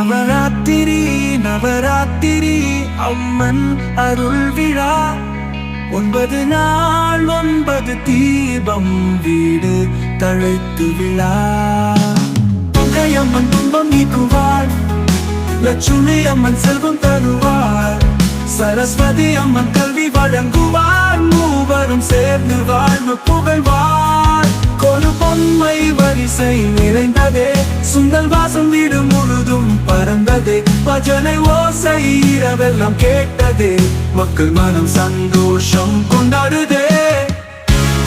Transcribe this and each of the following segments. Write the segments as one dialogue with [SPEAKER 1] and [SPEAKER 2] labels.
[SPEAKER 1] நவராத்திரி நவராத்திரி அம்மன் அருள் விழா 9 நாள் 9 தீபம் வீடு தழைத்து விழா. அம்மன் துன்பம் நீக்குவாள், லட்சுமி அம்மன் செல்வம் தருவாள், சரஸ்வதி அம்மன் கல்வி வழங்குவாள், மூவரும் சேர்ந்து வாழ்வு புகழ்வாள். கொலு பொம்மை வரிசை நிறைந்ததே, சுந்தல் வாசம் வீடு முழுதும் பறந்ததே, பஜனை ஓசை இரவெல்லாம் கேட்டதே, மக்கள் மனம் சந்தோஷம் கொண்டாடுதே.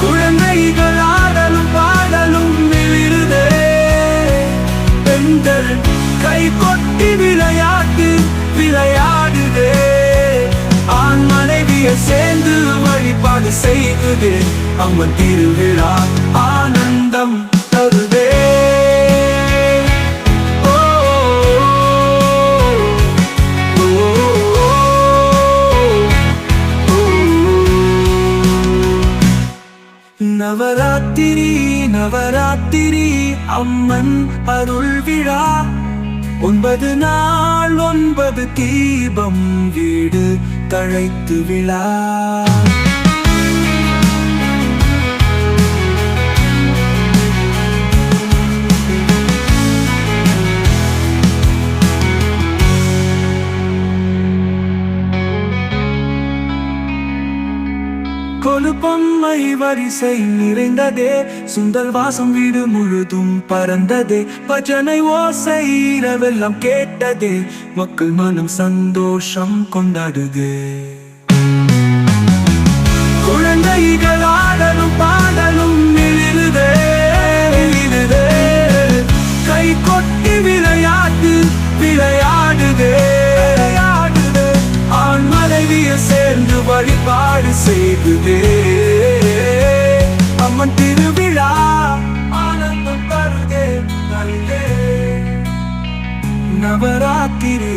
[SPEAKER 1] குழந்தைகள் ஆடலும் பாடலும் மிளிருதே, பெண்கள் கை கொட்டி விளையாட்டு விளையாடுதே, ஆண் மனைவியை சேர்ந்து வழிபாடு செய்குதே. அம்மன் திருவிழா ஆனந்தம் தருதே. நவராத்திரி நவராத்திரி அம்மன் அருள் விழா. 9 நாள் 9 தீபம் வீடு தழைத்து விழா. கொலு பொம்மை வரிசை நிறைந்ததே, சுந்தர் வாசம் வீடு முழுதும் பறந்ததே, பஜனை ஓசை இரவெல்லாம் கேட்டதே, மக்கள் மனம் சந்தோஷம் கொண்டாடுதே. குழந்தைகள் ஆடலும் பாடலும் மிளிருதே, கை கொட்டி விளையாட்டு விளையாடுதே, ஆண் மனைவியை சேர்ந்து வழிபாடு செய்குதே. அம்மன் திருவிழா ஆனந்தம் தருதே. நவராத்திரி